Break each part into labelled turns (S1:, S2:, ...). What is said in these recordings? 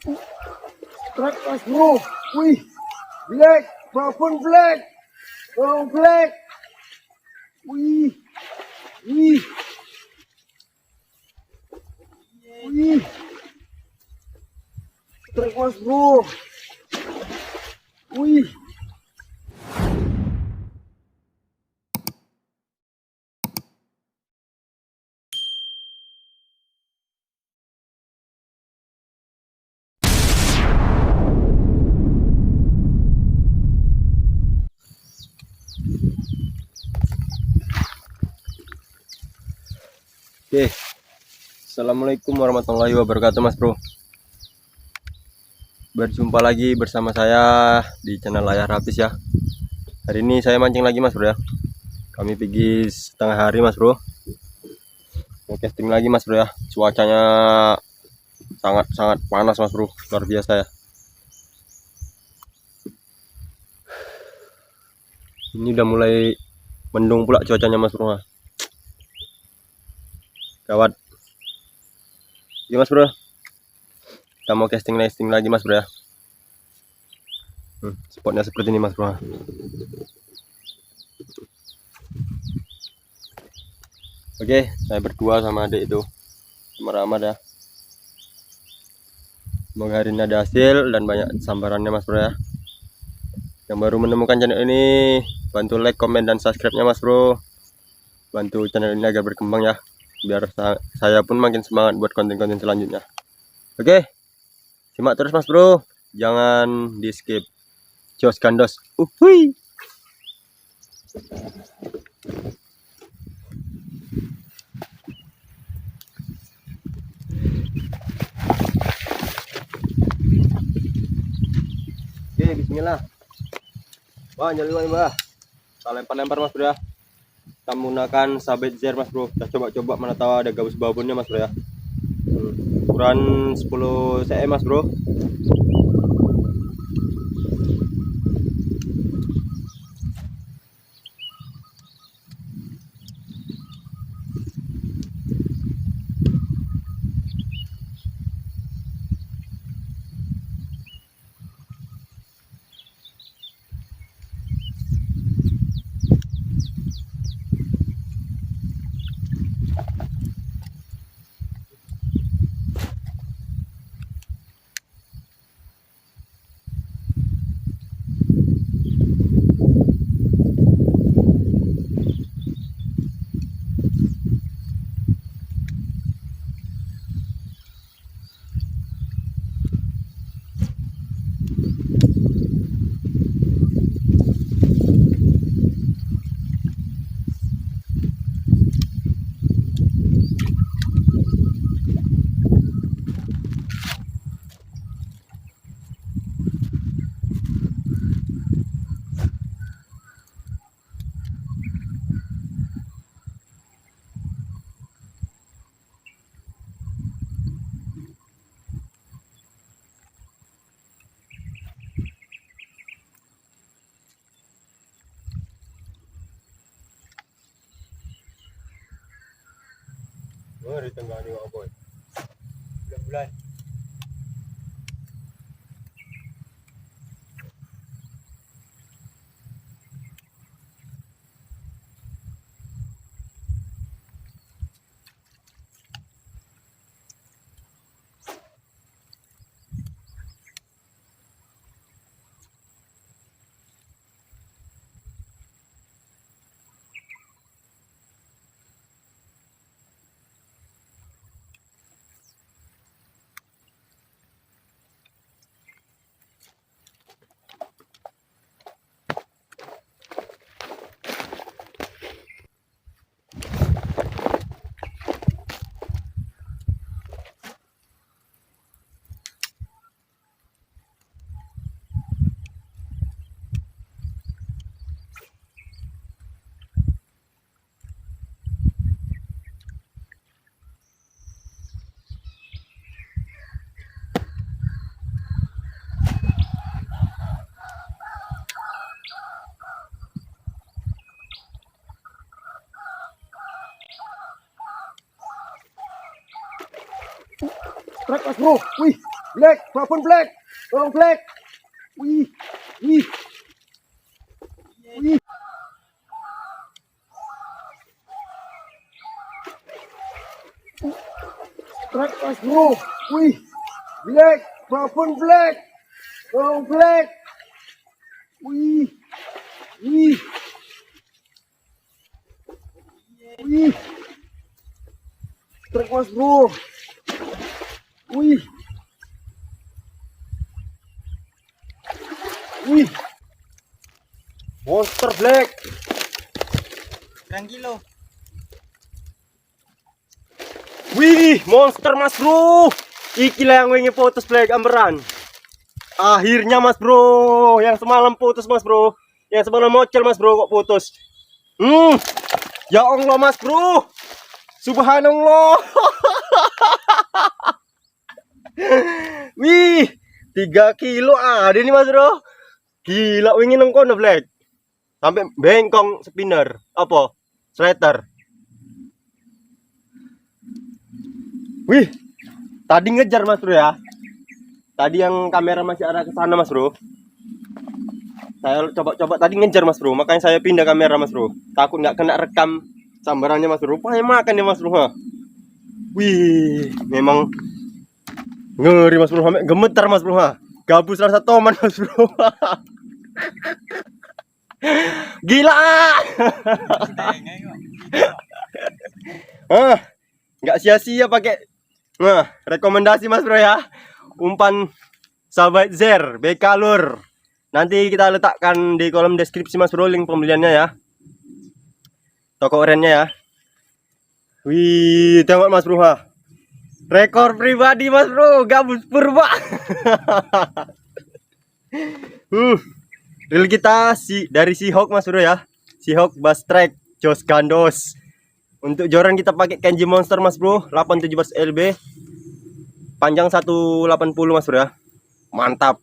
S1: Strike mas bro. Wih, black, babon black, tolong black. Wih, wih, wih. Strike mas bro. Wih.
S2: Oke, assalamualaikum warahmatullahi wabarakatuh mas bro. Berjumpa lagi bersama saya di channel Layar Habis ya. Hari ini saya mancing lagi mas bro ya. Kami pergi setengah hari mas bro. Mau casting lagi mas bro ya. Cuacanya sangat panas mas bro, luar biasa ya. Ini udah mulai mendung pula cuacanya mas bro. Gawat. Oke mas bro, kita mau casting lagi mas bro ya. Spotnya seperti ini mas bro. Oke, saya berdua sama adik itu, sama Rahmat ya. Semoga hari ini ada hasil dan banyak sambarannya mas bro ya. Yang baru menemukan channel ini, bantu like, komen, dan subscribe-nya mas bro. Bantu channel ini agar berkembang ya, biar saya pun makin semangat buat konten-konten selanjutnya. Oke, simak terus mas bro, jangan di skip. Jos gandos, uhui. Oke, bismillah. Wah, nyali mbah. Kita lempar-lempar mas bro ya. Kita menggunakan sabit zer mas bro. Kita coba-coba, mana tahu ada gabus babonnya mas bro ya. Ukuran 10 cm mas bro. Di tengah ini apa boy? Bulan-bulan.
S1: Truk mas bro. Wih, black, babon black. Tolong black. Wih, wih, wih. Truk mas bro. Wih, black, babon black. Tolong black. Wih, wih, wih. Truk mas bro. Wih, wih. Monster black.
S3: Berang kilo.
S2: Wih, monster mas bro. Iki lah yang ingin putus black amberan. Akhirnya mas bro, yang semalam putus mas bro, yang semalam mocel mas bro kok putus. Ya Allah mas bro, subhanallah. Wih, 3 kilo ada nih mas bro. Gila, ingin nongkono black. Sampai bengkong spinner, apa? Slater. Wih, tadi ngejar mas bro ya. Tadi yang kamera masih arah ke sana mas bro. Saya coba-coba tadi ngejar mas bro, makanya saya pindah kamera mas bro. Takut nggak kena rekam sambarannya mas bro. Rupanya makan ya mas bro. Ha. Wih, memang ngeri mas bro, sampai gemetar mas bro. Ha. Gabus rasa toman mas bro. Gila. Nggak sia-sia pakai. Nah, rekomendasi mas bro ya. Umpan sahabat Zer BK Lur. Nanti kita letakkan di kolom deskripsi mas bro link pembeliannya ya. Toko orennya ya. Wih, tengok mas bro ha. Rekor pribadi mas bro, gabus purba. Reel kita dari Seahawk mas bro ya. Seahawk Bass Track Jos Gandos. Untuk joran kita pakai Kenji Monster mas bro, 817 LB. Panjang 180 mas bro ya. Mantap.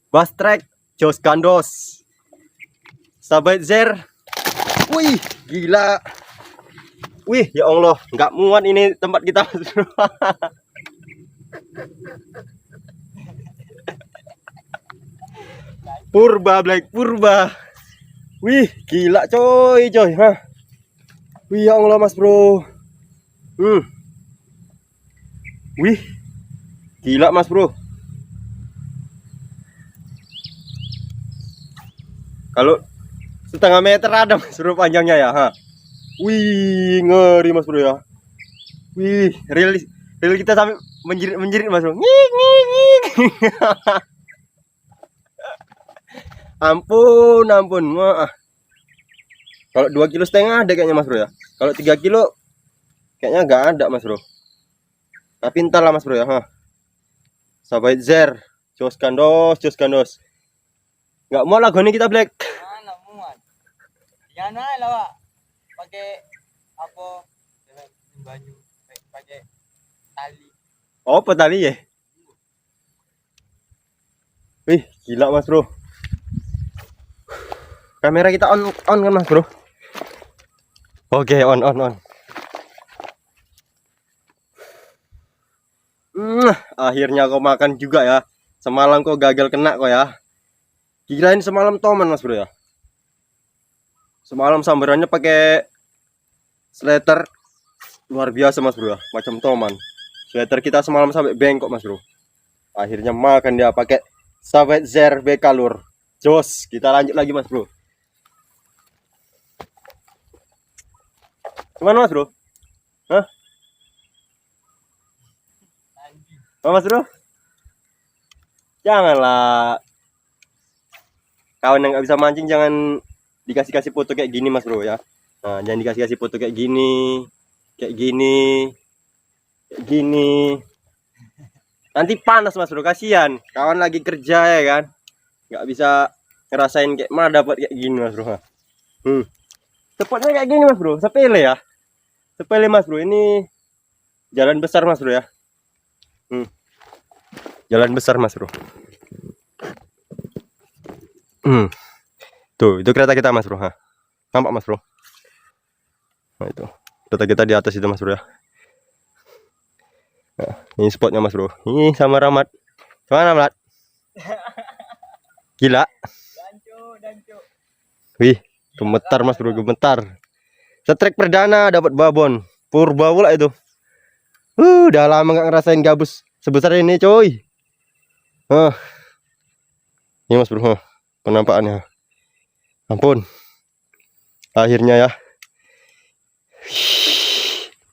S2: Bass Track Jos Gandos. Sahabat Zer. Wih, gila. Wih, ya Allah, nggak muat ini tempat kita mas bro. Purba black, purba. Wih, gila coy. Ha. Wih, ya Allah mas bro. Wih, gila mas bro. Kalau setengah meter ada mas bro panjangnya ya. Ha. Wih, ngeri mas bro ya. Wih, reel kita sampai menjerit mas bro. Ngik, ngik, ngik. Ampun. Wah. Kalau 2,5 kilo ada kayaknya mas bro ya. Kalau 3 kilo kayaknya nggak ada mas bro. Tapi entar lah mas bro ya. Ha. Sahabat Zer, Jos Gandos. Nggak mau lagu ini kita black.
S3: Mana muat? Jangan aja lah pak. Pakai apa? Baju. Pakai tali.
S2: Oh, petali ya. Wih, gila mas bro. Kamera kita on kan mas bro. Oke, on. Akhirnya kau makan juga ya. Semalam kau gagal kena kok ya. Kirain semalam toman mas bro ya. Semalam sambarannya pakai slater luar biasa mas bro ya. Macam toman. Slater kita semalam sampai bengkok mas bro. Akhirnya makan dia pakai sahabat Zer BK Lur. Jos, kita lanjut lagi mas bro. Gimana mas bro? Hah? Oh, mas bro? Janganlah. Kawan yang nggak bisa mancing jangan dikasih foto kayak gini mas bro ya. Nah, jangan dikasih foto kayak gini. Kayak gini. Nanti panas mas bro, kasihan. Kawan lagi kerja ya kan. Nggak bisa ngerasain kayak mana dapat kayak gini mas bro. Tepatnya kayak gini mas bro, sepele ya. Sepele mas bro, ini jalan besar mas bro ya. Jalan besar mas bro. Tuh, itu kereta kita mas bro. Ha. Nampak mas bro? Nah itu, kereta kita di atas itu mas bro ya. Nah, ini spotnya Mas Bro. Ini sama Rahmat. Mana Mat? Gila.
S3: Dancu.
S2: Wih, gemetar Mas Bro, gemetar. Setrek perdana dapat babon. Purba pula itu. Udah lama nggak ngerasain gabus sebesar ini, coy. Ini Mas Bro, penampakannya. Ampun. Akhirnya ya.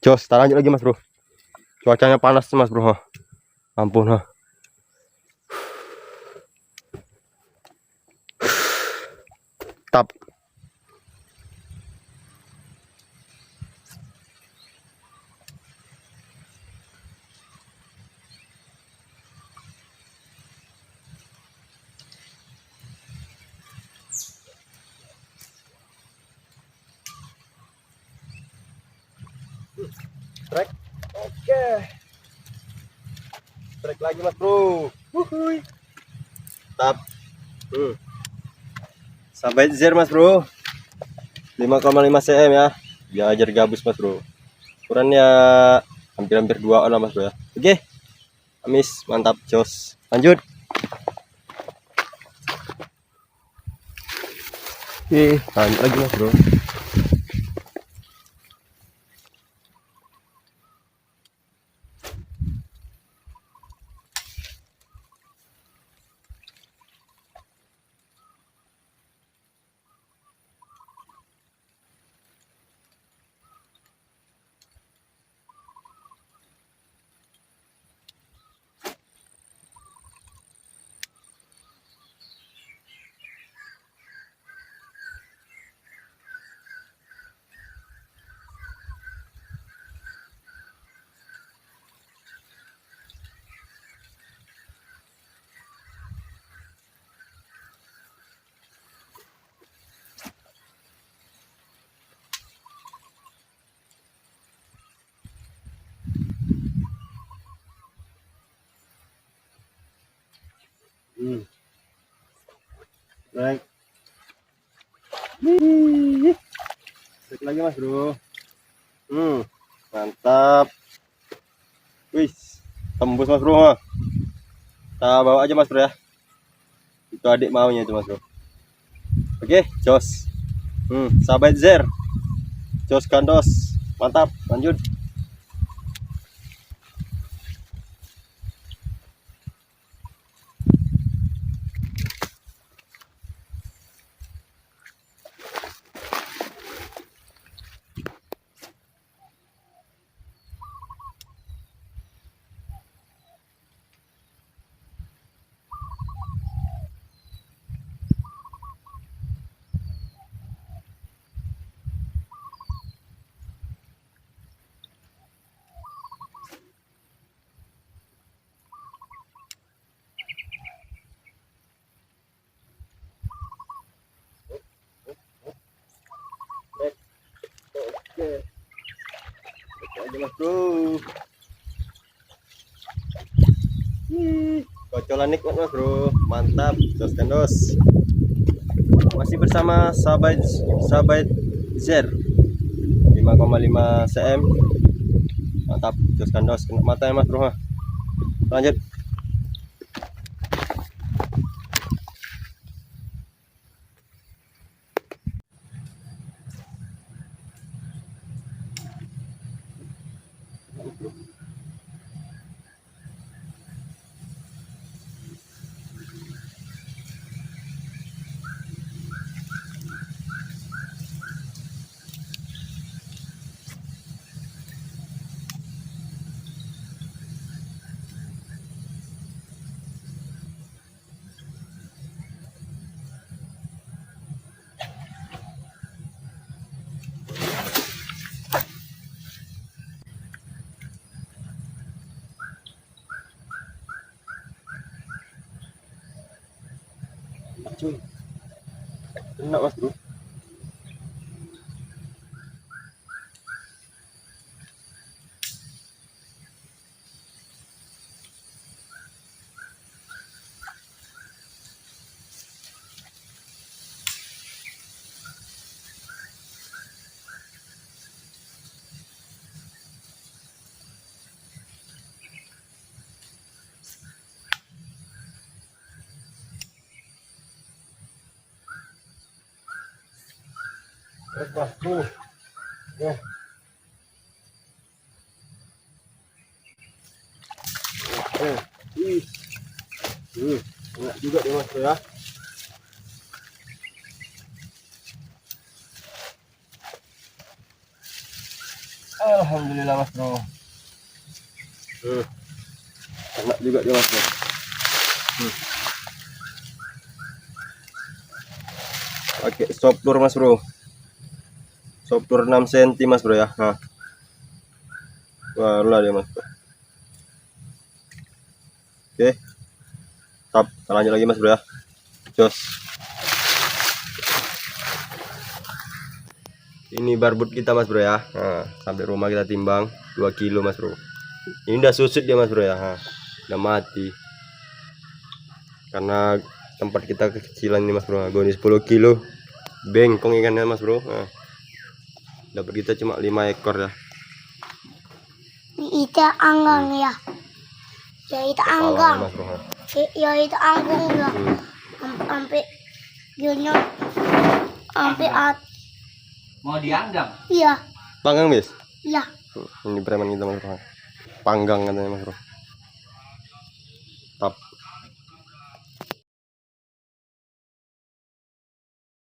S2: Jos, kita lanjut lagi Mas Bro. Cuacanya panas Mas Bro. Ampun. Tap. Trek. Oke. Trek lagi Mas Bro. Wuhui. Tap. Sampai zer Mas Bro. 5,5 cm ya. Diajar gabus Mas Bro. Ukurannya hampir 2 on Mas Bro ya. Oke. Amis, mantap, jos. Lanjut. Oke, lanjut lagi Mas Bro. Baik. Baik lagi Mas Bro. Mantap. Wih, tembus Mas Bro. Kita bawa aja Mas Bro ya. Itu adik maunya itu Mas Bro. Oke, jos. Sahabat Zer. Jos gandos. Mantap, lanjut. Oke. Aja Mas Bro. Kocolan nikmat Mas Bro. Mantap, jos gandos. Masih bersama sahabat Zer. 5,5 cm. Mantap, jos gandos kena mata ya Mas Bro. Lanjut. Cuy. Kena Mas Bro.
S1: Lepas bro. Ya. Wih. Enak juga dia mas bro ya. Alhamdulillah mas bro. Enak juga dia mas bro. Pakai stop lure mas bro. Stop lure 6 cm mas bro ya. Nah. Barulah dia mas bro. Oke. Stop. Kita lanjut lagi mas bro ya. Jos. Ini barbut kita mas bro ya. Nah, sampai rumah kita timbang 2 kilo mas bro. Ini udah susut dia mas bro ya. Nah, udah mati. Karena tempat kita kekecilan ini mas bro. Goni 10 kilo. Bengkong ikannya mas bro. Nah, dapat kita cuma 5 ekor ya.
S4: Itu anggang ya. Ya itu anggang.
S2: Mas bro. Nah.
S4: Ya itu anggung ya. Sampai gini. Sampai
S3: Mau dianggap?
S4: iya.
S2: Panggang bis.
S4: Iya.
S2: Ini preman kita mas bro. Panggang katanya mas bro.